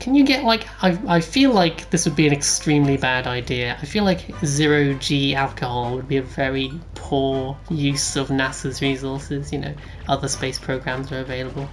Can you get like, I feel like this would be an extremely bad idea. I feel like 0G alcohol would be a very poor use of NASA's resources. You know, other space programs are available.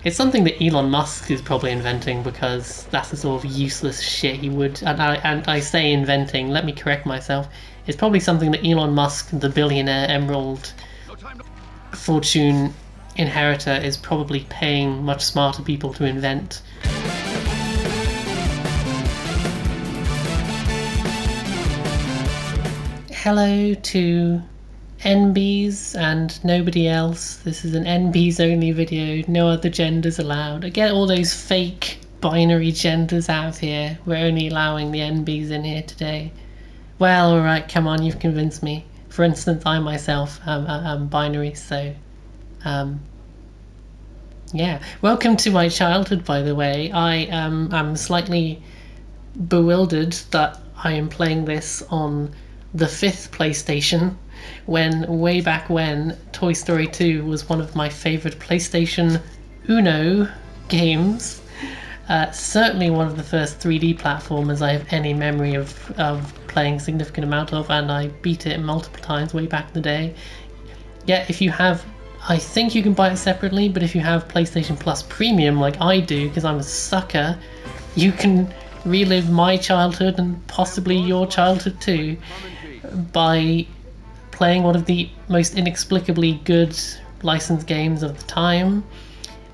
It's something that Elon Musk is probably inventing, because that's the sort of useless shit he would. And I say inventing. Let me correct myself. It's probably something that Elon Musk, the billionaire Emerald fortune inheritor, is probably paying much smarter people to invent. Hello to NBs and nobody else. This is an NBs only video, no other genders allowed. Get all those fake binary genders out of here. We're only allowing the NBs in here today. Well, alright, come on, you've convinced me. For instance, I myself am binary, so yeah. Welcome to my childhood, by the way. I am slightly bewildered that I am playing this on the 5th PlayStation, when way back when Toy Story 2 was one of my favourite PlayStation Uno games. Certainly one of the first 3D platformers I have any memory of playing a significant amount of, and I beat it multiple times way back in the day. Yeah, if you have, I think you can buy it separately, but if you have PlayStation Plus Premium like I do, because I'm a sucker, you can relive my childhood and possibly your childhood too by playing one of the most inexplicably good licensed games of the time.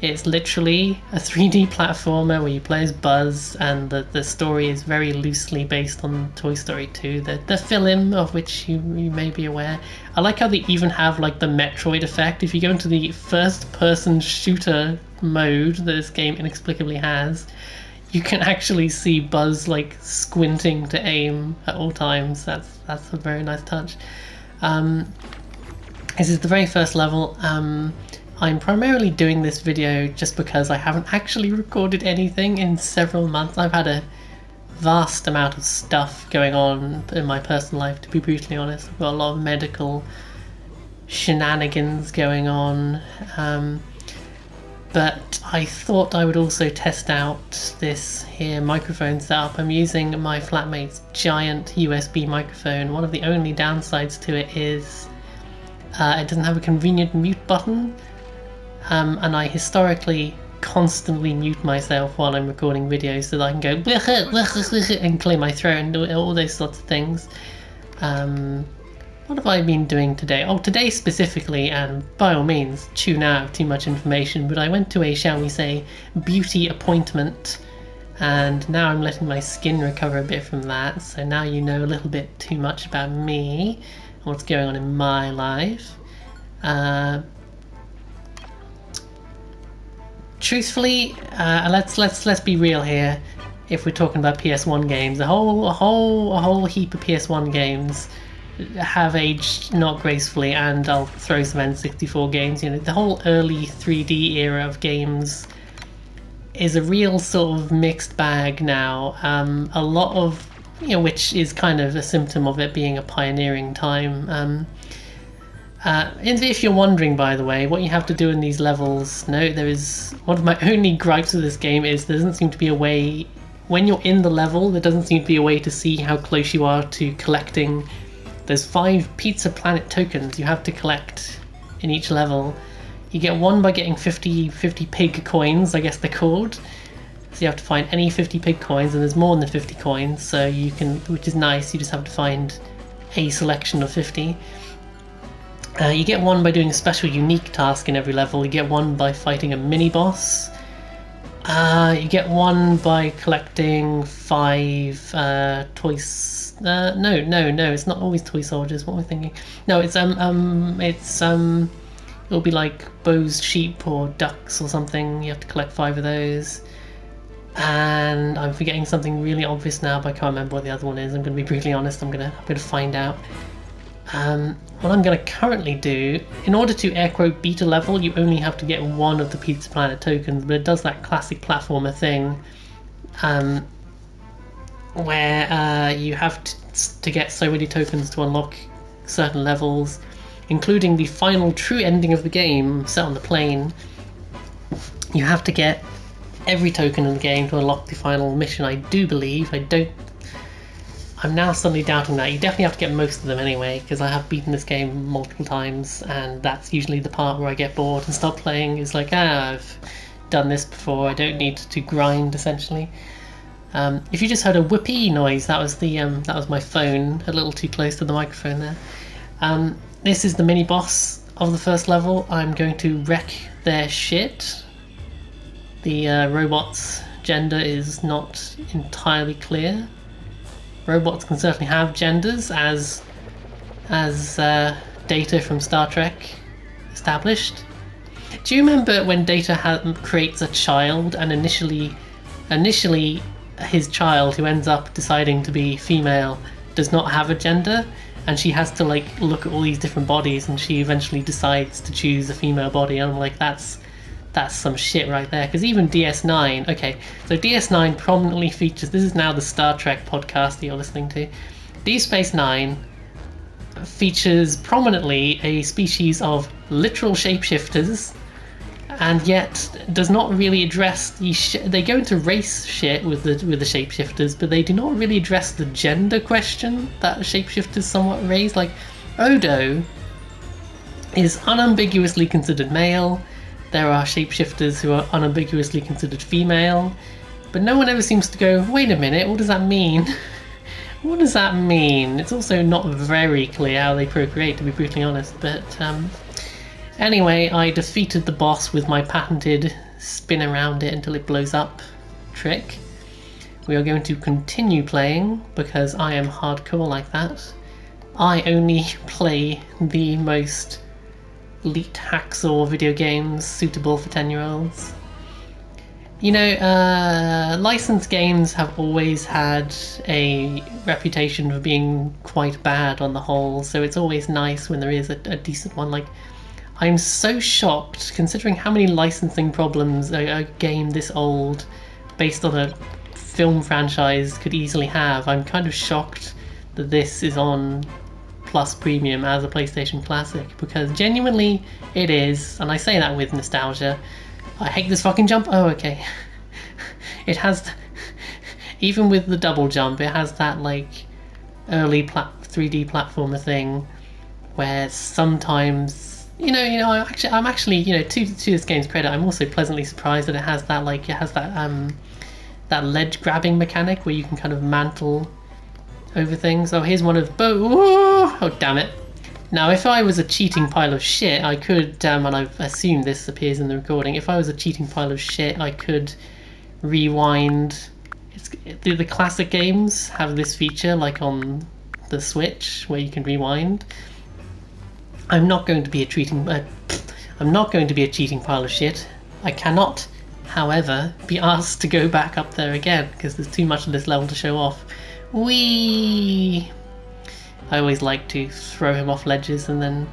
It's literally a 3D platformer where you play as Buzz, and the story is very loosely based on Toy Story 2, the film of which you may be aware. I like how they even have like the Metroid effect. If you go into the first-person shooter mode that this game inexplicably has, you can actually see Buzz like squinting to aim at all times. That's a very nice touch. This is the very first level. I'm primarily doing this video just because I haven't actually recorded anything in several months. I've had a vast amount of stuff going on in my personal life, to be brutally honest. I've got a lot of medical shenanigans going on. But I thought I would also test out this here microphone setup. I'm using my flatmate's giant USB microphone. One of the only downsides to it is it doesn't have a convenient mute button. And I historically constantly mute myself while I'm recording videos so that I can go and clear my throat and do all those sorts of things. What have I been doing today? Oh, today specifically, and by all means, tune out too much information, but I went to a, shall we say, beauty appointment, and now I'm letting my skin recover a bit from that, so now you know a little bit too much about me and what's going on in my life. Truthfully, let's be real here. If we're talking about PS1 games, a whole heap of PS1 games have aged not gracefully, and I'll throw some N64 games. You know, the whole early 3D era of games is a real sort of mixed bag now. A lot of, you know, which is kind of a symptom of it being a pioneering time. If you're wondering, by the way, what you have to do in these levels, no, there is one of my only gripes with this game is there doesn't seem to be a way, when you're in the level, there doesn't seem to be a way to see how close you are to collecting. There's 5 Pizza Planet tokens you have to collect in each level. You get one by getting 50 pig coins, I guess they're called. So you have to find any 50 pig coins, and there's more than 50 coins, so you can, which is nice, you just have to find a selection of 50. You get one by doing a special unique task in every level. You get one by fighting a mini-boss. You get one by collecting 5 toys. No, it's not always toy soldiers. What am I thinking? No, it'll be like Bo's sheep or ducks or something. You have to collect 5 of those. And I'm forgetting something really obvious now, but I can't remember what the other one is. I'm going to be brutally honest. I'm gonna find out. What I'm going to currently do, in order to air quote beat a level, you only have to get one of the Pizza Planet tokens, but it does that classic platformer thing, where you have to get so many tokens to unlock certain levels, including the final true ending of the game set on the plane. You have to get every token in the game to unlock the final mission, I do believe. I'm now suddenly doubting that. You definitely have to get most of them anyway, because I have beaten this game multiple times, and that's usually the part where I get bored and stop playing. It's like, I've done this before, I don't need to grind, essentially. If you just heard a whoopee noise, that was my phone, a little too close to the microphone there. This is the mini-boss of the first level. I'm going to wreck their shit. The robot's gender is not entirely clear. Robots can certainly have genders, as Data from Star Trek established. Do you remember when Data creates a child, and initially his child, who ends up deciding to be female, does not have a gender, and she has to like look at all these different bodies, and she eventually decides to choose a female body, and I'm like, that's some shit right there. Because even DS9, okay, so DS9 prominently features, this is now the Star Trek podcast that you're listening to, Deep Space Nine features prominently a species of literal shapeshifters, and yet does not really address they go into race shit with the shapeshifters, but they do not really address the gender question that shapeshifters somewhat raise. Like, Odo is unambiguously considered male. There are shapeshifters who are unambiguously considered female, but no one ever seems to go, wait a minute, what does that mean? What does that mean? It's also not very clear how they procreate, to be brutally honest, but anyway, I defeated the boss with my patented spin around it until it blows up trick. We are going to continue playing, because I am hardcore like that. I only play the most elite hacksaw video games suitable for 10-year-olds. You know, licensed games have always had a reputation for being quite bad on the whole, so it's always nice when there is a decent one. Like, I'm so shocked, considering how many licensing problems a game this old, based on a film franchise, could easily have. I'm kind of shocked that this is on Plus Premium as a PlayStation Classic, because genuinely it is, and I say that with nostalgia. I hate this fucking jump. Oh, okay. It has, even with the double jump, it has that like early 3D platformer thing where sometimes, I'm actually, to this game's credit, I'm also pleasantly surprised that it has that ledge grabbing mechanic where you can kind of mantle over things. Oh, here's one of oh, damn it. Now, if I was a cheating pile of shit, I could, and I assume this appears in the recording, if I was a cheating pile of shit, I could rewind. The classic games have this feature, like on the Switch, where you can rewind. I'm not going to be a cheating pile of shit. I cannot, however, be asked to go back up there again, because there's too much of this level to show off. Whee! I always like to throw him off ledges and then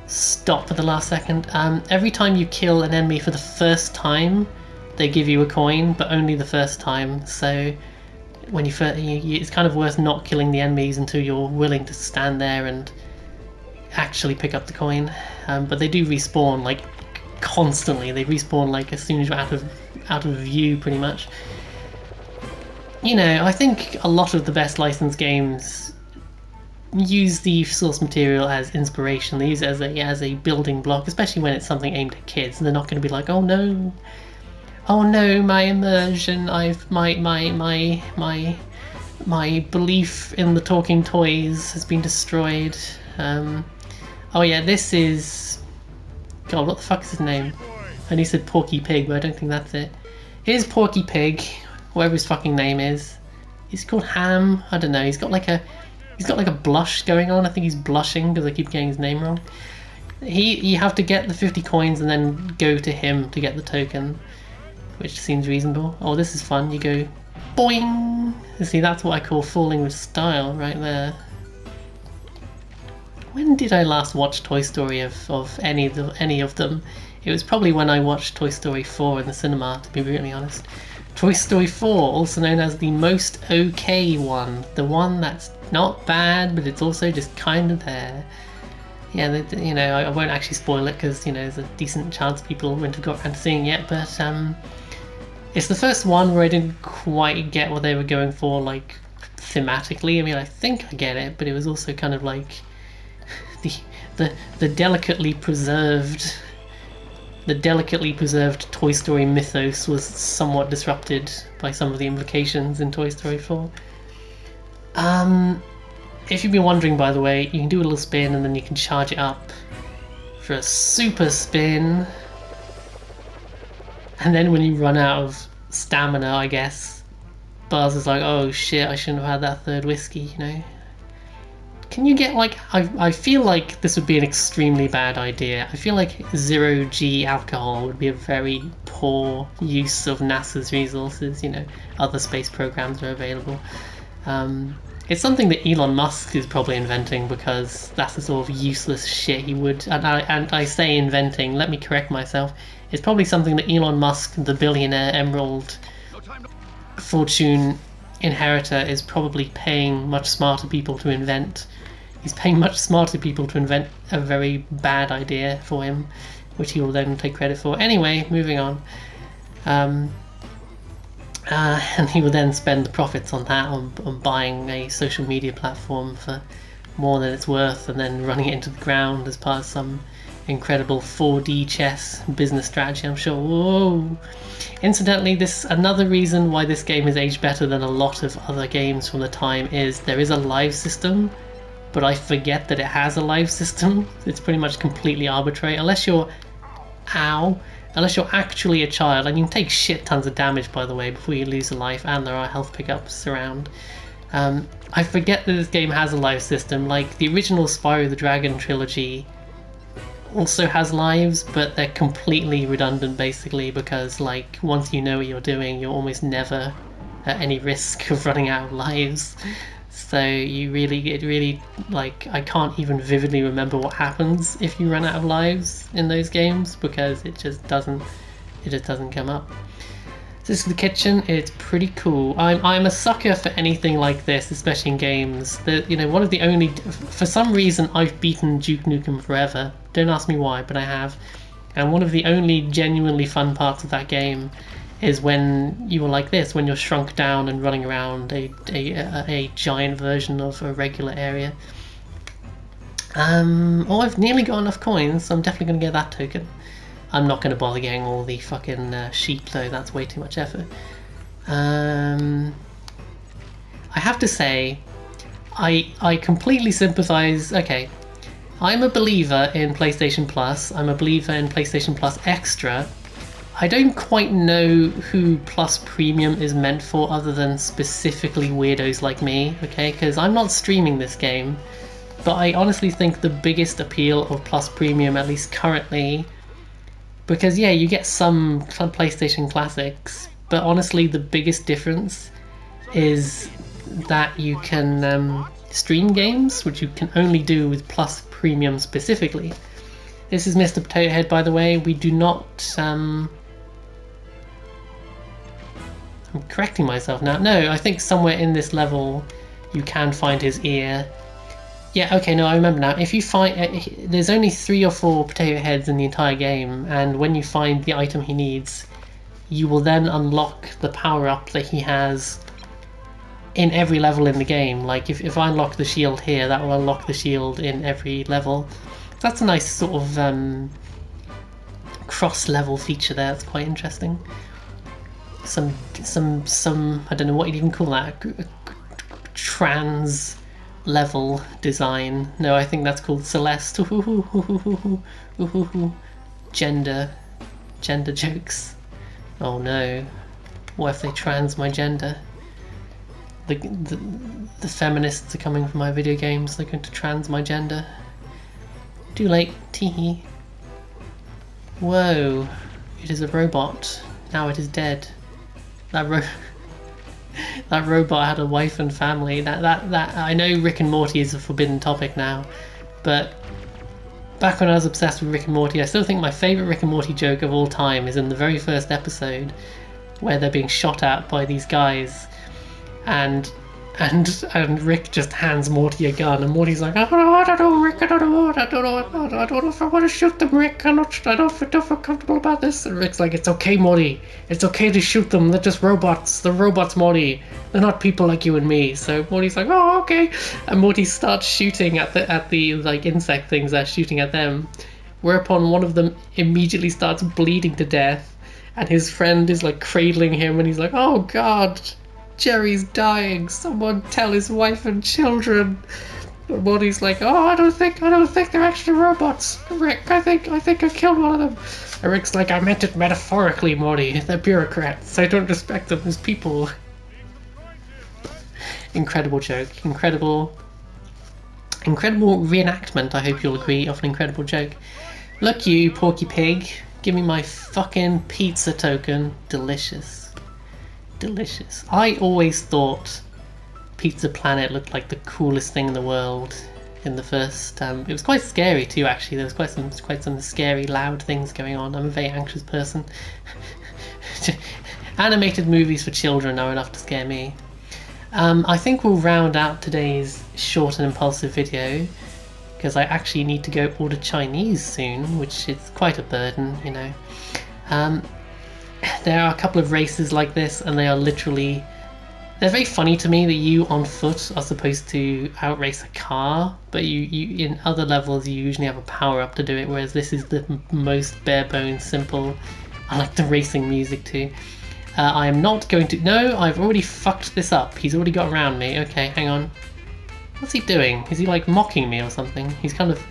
stop for the last second. Every time you kill an enemy for the first time, they give you a coin, but only the first time. So when it's kind of worth not killing the enemies until you're willing to stand there and actually pick up the coin. But they do respawn like constantly. They respawn like as soon as you're out of view, pretty much. I think a lot of the best licensed games use the source material as inspiration. They use it as a building block, especially when it's something aimed at kids. They're not going to be like, oh no, my immersion, my belief in the talking toys has been destroyed. Oh yeah, this is, God, what the fuck is his name? And he said Porky Pig, but I don't think that's it. Here's Porky Pig, whatever his fucking name is. He's called Ham. I don't know. He's got like a blush going on. I think he's blushing because I keep getting his name wrong. You have to get the 50 coins and then go to him to get the token, which seems reasonable. Oh, this is fun. You go boing. See, that's what I call falling with style right there. When did I last watch Toy Story of any of them? It was probably when I watched Toy Story 4 in the cinema, to be really honest. Toy Story 4, also known as the most okay one. The one that's not bad, but it's also just kind of there. Yeah, I won't actually spoil it because, there's a decent chance people wouldn't have got around to seeing it yet, but It's the first one where I didn't quite get what they were going for, like, thematically. I mean, I think I get it, but it was also kind of like the delicately preserved Toy Story mythos was somewhat disrupted by some of the implications in Toy Story 4. If you've been wondering, by the way, you can do a little spin and then you can charge it up for a super spin. And then when you run out of stamina, I guess, Buzz is like, oh shit, I shouldn't have had that third whiskey, you know? Can you get, like, I feel like this would be an extremely bad idea. I feel like 0G alcohol would be a very poor use of NASA's resources, you know, other space programs are available. It's something that Elon Musk is probably inventing because that's the sort of useless shit he would, and I say inventing, let me correct myself, it's probably something that Elon Musk, the billionaire emerald fortune inheritor, is probably paying much smarter people to invent. He's paying much smarter people to invent a very bad idea for him, which he will then take credit for. Anyway, moving on. And he will then spend the profits on that, on buying a social media platform for more than it's worth and then running it into the ground as part of some incredible 4D chess business strategy, I'm sure. Whoa! Incidentally, another reason why this game is aged better than a lot of other games from the time is there is a live system, but I forget that it has a live system. It's pretty much completely arbitrary, unless you're actually a child, and you can take shit tons of damage, by the way, before you lose a life, and there are health pickups around. I forget that this game has a live system. Like, the original Spyro the Dragon trilogy also has lives, but they're completely redundant, basically, because, like, once you know what you're doing, you're almost never at any risk of running out of lives. So it really, like, I can't even vividly remember what happens if you run out of lives in those games, because it just doesn't come up. This is the kitchen. It's pretty cool. I'm a sucker for anything like this, especially in games. One of the only, for some reason, I've beaten Duke Nukem Forever. Don't ask me why, but I have. And one of the only genuinely fun parts of that game is when you were like this, when you're shrunk down and running around a giant version of a regular area. I've nearly got enough coins, so I'm definitely going to get that token. I'm not going to bother getting all the fucking sheep, though. That's way too much effort. I have to say, I completely sympathise. Okay, I'm a believer in PlayStation Plus. I'm a believer in PlayStation Plus Extra. I don't quite know who Plus Premium is meant for, other than specifically weirdos like me, okay? Because I'm not streaming this game. But I honestly think the biggest appeal of Plus Premium, at least currently, because yeah, you get some PlayStation classics, but honestly the biggest difference is that you can stream games, which you can only do with Plus Premium specifically. This is Mr. Potato Head, by the way. We do not... I'm correcting myself now. No, I think somewhere in this level you can find his ear. Yeah, okay, no, I remember now. If you find... there's only 3 or 4 potato heads in the entire game, and when you find the item he needs, you will then unlock the power-up that he has in every level in the game. Like, if I unlock the shield here, that will unlock the shield in every level. That's a nice sort of cross-level feature there. That's quite interesting. Some I don't know what you'd even call that. Trans level design. No, I think that's called Celeste. Gender jokes. Oh no. What if they trans my gender? The feminists are coming for my video games. They're going to trans my gender. Too late. Teehee. Whoa. It is a robot. Now it is dead. That robot had a wife and family. That I know Rick and Morty is a forbidden topic now, but back when I was obsessed with Rick and Morty, I still think my favourite Rick and Morty joke of all time is in the very first episode, where they're being shot at by these guys, and And Rick just hands Morty a gun, and Morty's like, I don't know, Rick, I don't know if I want to shoot them, Rick. I don't feel comfortable about this. And Rick's like, it's okay, Morty. It's okay to shoot them. They're just robots. They're robots, Morty. They're not people like you and me. So Morty's like, oh, okay. And Morty starts shooting at the like insect things that are shooting at them. Whereupon one of them immediately starts bleeding to death, and his friend is like cradling him, and he's like, oh God. Jerry's dying. Someone tell his wife and children. But Morty's like, oh, I don't think they're actually robots. Rick, I think I killed one of them. And Rick's like, I meant it metaphorically, Morty. They're bureaucrats. I don't respect them as people. Incredible joke. Incredible reenactment, I hope you'll agree, of an incredible joke. Look you, Porky Pig. Give me my fucking pizza token. Delicious. Delicious. I always thought Pizza Planet looked like the coolest thing in the world in the first. It was quite scary too, actually. There was quite some scary, loud things going on. I'm a very anxious person. Animated movies for children are enough to scare me. I think we'll round out today's short and impulsive video, because I actually need to go order Chinese soon, which is quite a burden, you know. There are a couple of races like this, and they're very funny to me that you on foot are supposed to outrace a car, but you in other levels you usually have a power up to do it, whereas this is the most bare bones simple. I like the racing music too. I am not going to... No, I've already fucked this up. He's already got around me. Okay, hang on. What's he doing? Is he like mocking me or something? He's kind of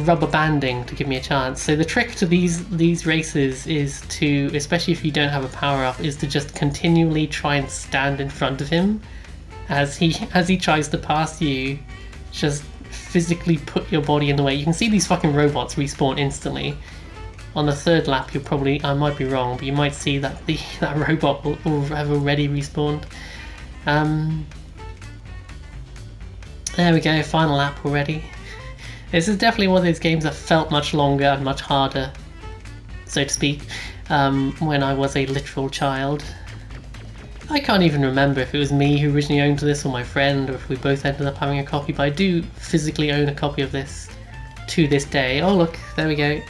rubber banding to give me a chance. So the trick to these races is to, especially if you don't have a power up, is to just continually try and stand in front of him as he tries to pass you. Just physically put your body in the way. You can see these fucking robots respawn instantly. On the third lap, you'll probably, I might be wrong, but you might see that that robot will have already respawned. There we go, final lap already. This is definitely one of those games that felt much longer and much harder, so to speak, when I was a literal child. I can't even remember if it was me who originally owned this or my friend, or if we both ended up having a copy, but I do physically own a copy of this to this day. Oh look, there we go.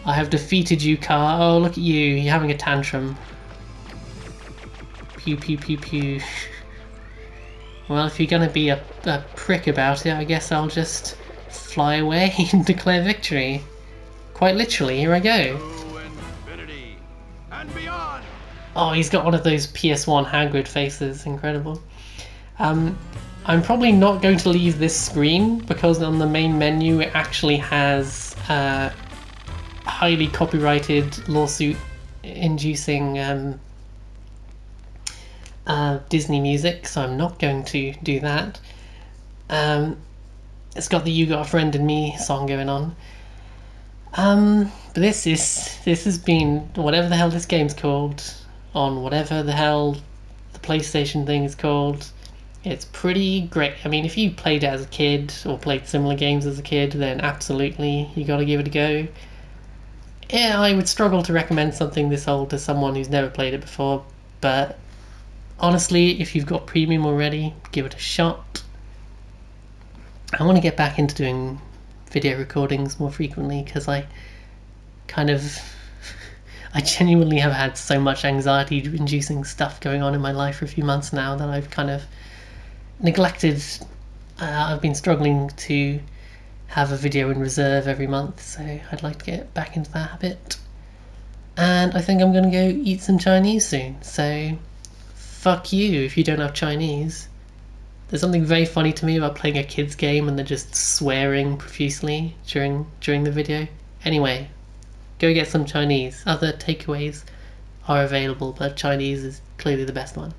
I have defeated you, car. Oh look at you, you're having a tantrum. Pew pew pew pew. Well, if you're gonna be a prick about it, I guess I'll just fly away and declare victory. Quite literally, here I go. Oh, he's got one of those PS1 Hagrid faces, incredible. I'm probably not going to leave this screen, because on the main menu it actually has highly copyrighted, lawsuit inducing Disney music, so I'm not going to do that. It's got the You Got a Friend in Me song going on. But this has been, whatever the hell this game's called, on whatever the hell the PlayStation thing is called, it's pretty great. I mean, if you played it as a kid, or played similar games as a kid, then absolutely, you gotta give it a go. Yeah, I would struggle to recommend something this old to someone who's never played it before, but honestly, if you've got Premium already, give it a shot. I want to get back into doing video recordings more frequently, because I genuinely have had so much anxiety-inducing stuff going on in my life for a few months now that I've kind of neglected. I've been struggling to have a video in reserve every month, so I'd like to get back into that habit. And I think I'm going to go eat some Chinese soon, so fuck you if you don't have Chinese. There's something very funny to me about playing a kid's game and they're just swearing profusely during the video. Anyway, go get some Chinese. Other takeaways are available, but Chinese is clearly the best one.